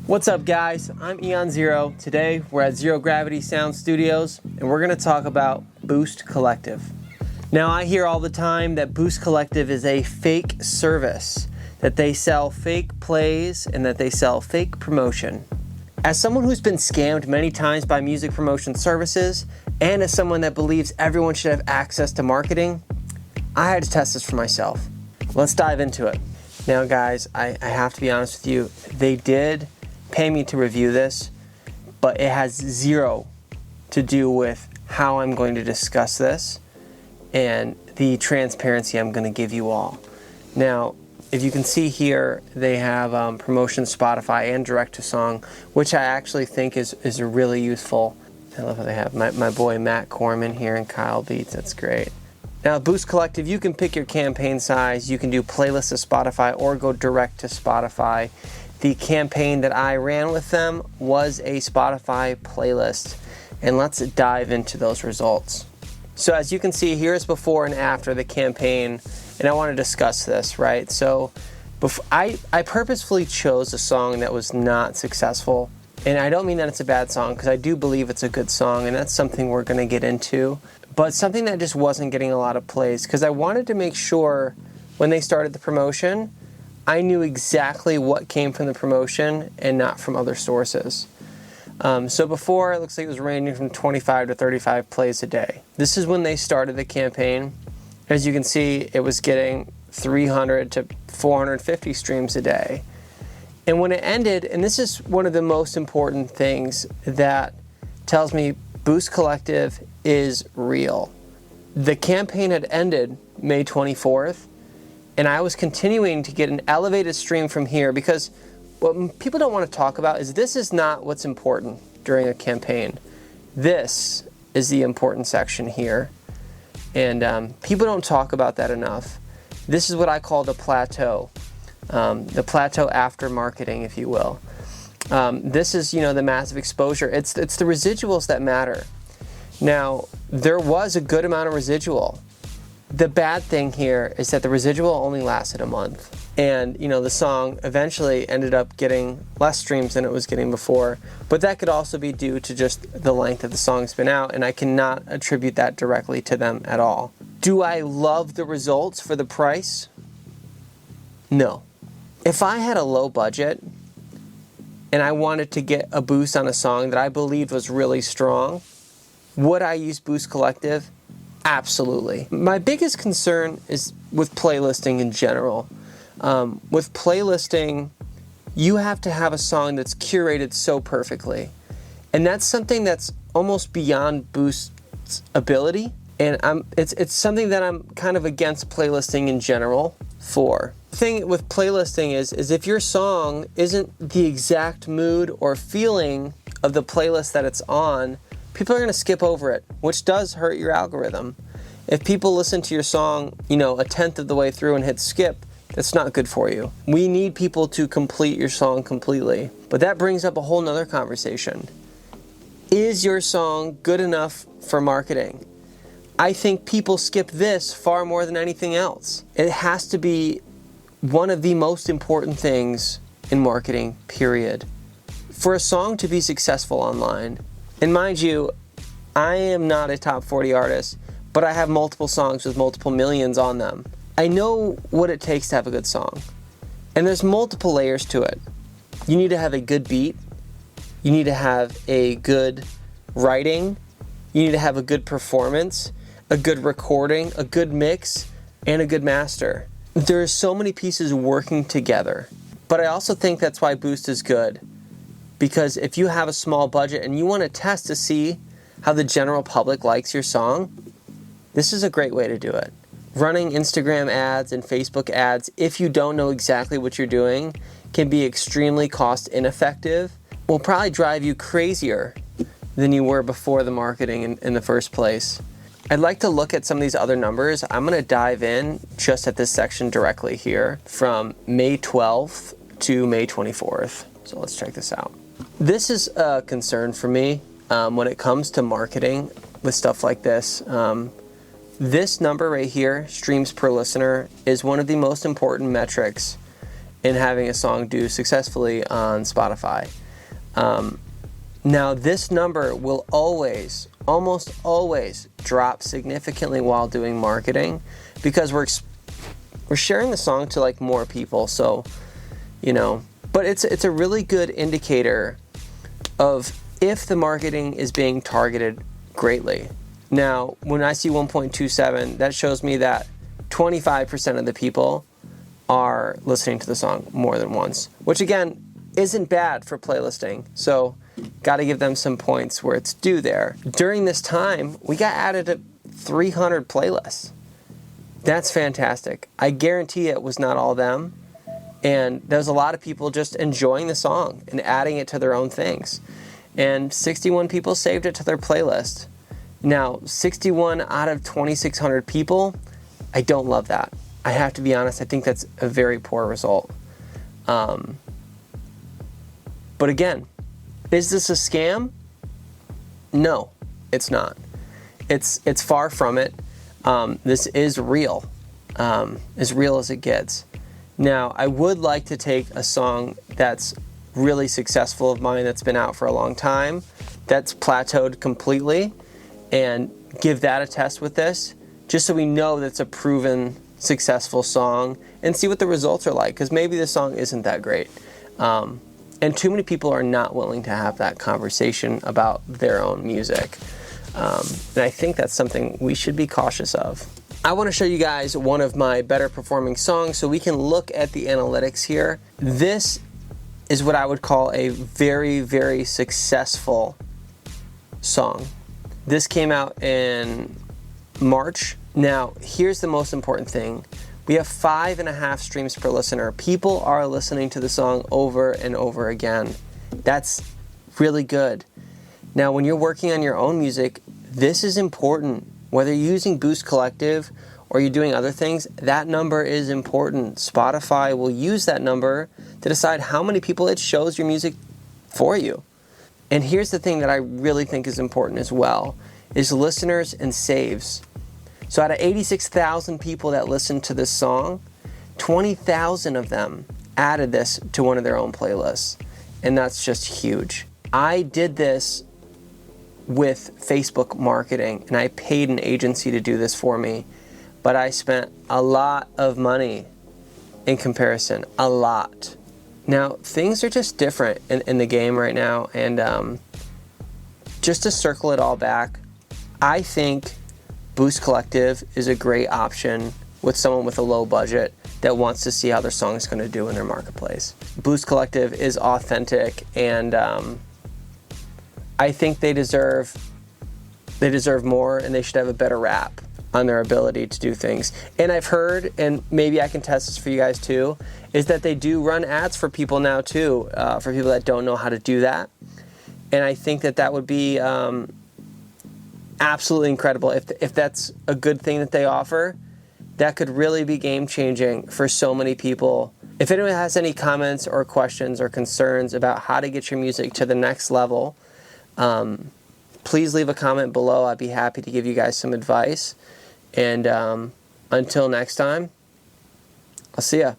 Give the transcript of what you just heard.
What's up, guys? I'm Eon Zero. Today we're at Zero Gravity Sound Studios and we're going to talk about Boost Collective. Now, I hear all the time that Boost Collective is a fake service, that they sell fake plays and that they sell fake promotion. As someone who's been scammed many times by music promotion services, and as someone that believes everyone should have access to marketing, I had to test this for myself. Let's dive into it. Now, guys, I have to be honest with you. They did pay me to review this, but it has zero to do with how I'm going to discuss this and the transparency I'm going to give you all. Now, if you can see here, they have promotion Spotify and direct to song, which I actually think is really useful. I love how they have my boy Matt Corman here and Kyle Beats. That's great. Now, Boost Collective, you can pick your campaign size. You can do playlists to Spotify or go direct to Spotify. The campaign that I ran with them was a Spotify playlist, and let's dive into those results. So as you can see, here's before and after the campaign, and I want to discuss this, right? So I purposefully chose a song that was not successful, and I don't mean that it's a bad song, because I do believe it's a good song, and that's something we're going to get into, but something that just wasn't getting a lot of plays, because I wanted to make sure when they started the promotion, I knew exactly what came from the promotion and not from other sources. So before, it looks like it was ranging from 25 to 35 plays a day. This is when they started the campaign. As you can see, it was getting 300 to 450 streams a day. And when it ended, and this is one of the most important things that tells me Boost Collective is real. The campaign had ended May 24th, and I was continuing to get an elevated stream from here, because what people don't want to talk about is this is not what's important during a campaign. This is the important section here. And people don't talk about that enough. This is what I call the plateau after marketing, if you will. This is, the massive exposure. It's the residuals that matter. Now, there was a good amount of residual. The bad thing here is that the residual only lasted a month. And, the song eventually ended up getting less streams than it was getting before. But that could also be due to just the length of the song's been out, and I cannot attribute that directly to them at all. Do I love the results for the price? No. If I had a low budget and I wanted to get a boost on a song that I believed was really strong, would I use Boost Collective? Absolutely. My biggest concern is with playlisting in general. With playlisting, you have to have a song that's curated so perfectly. And that's something that's almost beyond Boost's ability. And it's something that I'm kind of against playlisting in general for. The thing with playlisting is if your song isn't the exact mood or feeling of the playlist that it's on, people are going to skip over it, which does hurt your algorithm. If people listen to your song, a tenth of the way through and hit skip, that's not good for you. We need people to complete your song completely. But that brings up a whole nother conversation. Is your song good enough for marketing? I think people skip this far more than anything else. It has to be one of the most important things in marketing, period. For a song to be successful online, and mind you, I am not a top 40 artist, but I have multiple songs with multiple millions on them. I know what it takes to have a good song. And there's multiple layers to it. You need to have a good beat. You need to have a good writing. You need to have a good performance, a good recording, a good mix, and a good master. There are so many pieces working together. But I also think that's why Boost is good. Because if you have a small budget and you want to test to see how the general public likes your song, this is a great way to do it. Running Instagram ads and Facebook ads, if you don't know exactly what you're doing, can be extremely cost ineffective. Will probably drive you crazier than you were before the marketing in the first place. I'd like to look at some of these other numbers. I'm going to dive in just at this section directly here from May 12th to May 24th. So let's check this out. This is a concern for me when it comes to marketing with stuff like this. This number right here, streams per listener, is one of the most important metrics in having a song do successfully on Spotify. Now this number will always, almost always, drop significantly while doing marketing, because we're sharing the song to like more people. So, you know, but it's a really good indicator of if the marketing is being targeted greatly. Now, when I see 1.27, that shows me that 25% of the people are listening to the song more than once, which again isn't bad for playlisting. So got to give them some points where it's due there. During this time, we got added to 300 playlists. That's fantastic. I guarantee it was not all them. And there's a lot of people just enjoying the song and adding it to their own things. And 61 people saved it to their playlist. Now, 61 out of 2,600 people, I don't love that. I have to be honest, I think that's a very poor result. But again, is this a scam? No, it's not. It's far from it. This is real, as real as it gets. Now, I would like to take a song that's really successful of mine that's been out for a long time, that's plateaued completely, and give that a test with this, just so we know that's a proven successful song, and see what the results are like, because maybe the song isn't that great. And too many people are not willing to have that conversation about their own music. And I think that's something we should be cautious of. I want to show you guys one of my better performing songs so we can look at the analytics here. This is what I would call a very, very successful song. This came out in March. Now, here's the most important thing. We have 5.5 streams per listener. People are listening to the song over and over again. That's really good. Now, when you're working on your own music, this is important. Whether you're using Boost Collective or you're doing other things, that number is important. Spotify will use that number to decide how many people it shows your music for you. And here's the thing that I really think is important as well, is listeners and saves. So out of 86,000 people that listened to this song, 20,000 of them added this to one of their own playlists. And that's just huge. I did this with Facebook marketing, and I paid an agency to do this for me. But I spent a lot of money in comparison, a lot. Now, things are just different in the game right now. And just to circle it all back, I think Boost Collective is a great option with someone with a low budget that wants to see how their song is going to do in their marketplace. Boost Collective is authentic, and I think they deserve more, and they should have a better rap on their ability to do things. And I've heard, and maybe I can test this for you guys too, is that they do run ads for people now too, for people that don't know how to do that. And I think that would be absolutely incredible. If that's a good thing that they offer, that could really be game-changing for so many people. If anyone has any comments or questions or concerns about how to get your music to the next level, please leave a comment below. I'd be happy to give you guys some advice. And until next time, I'll see ya.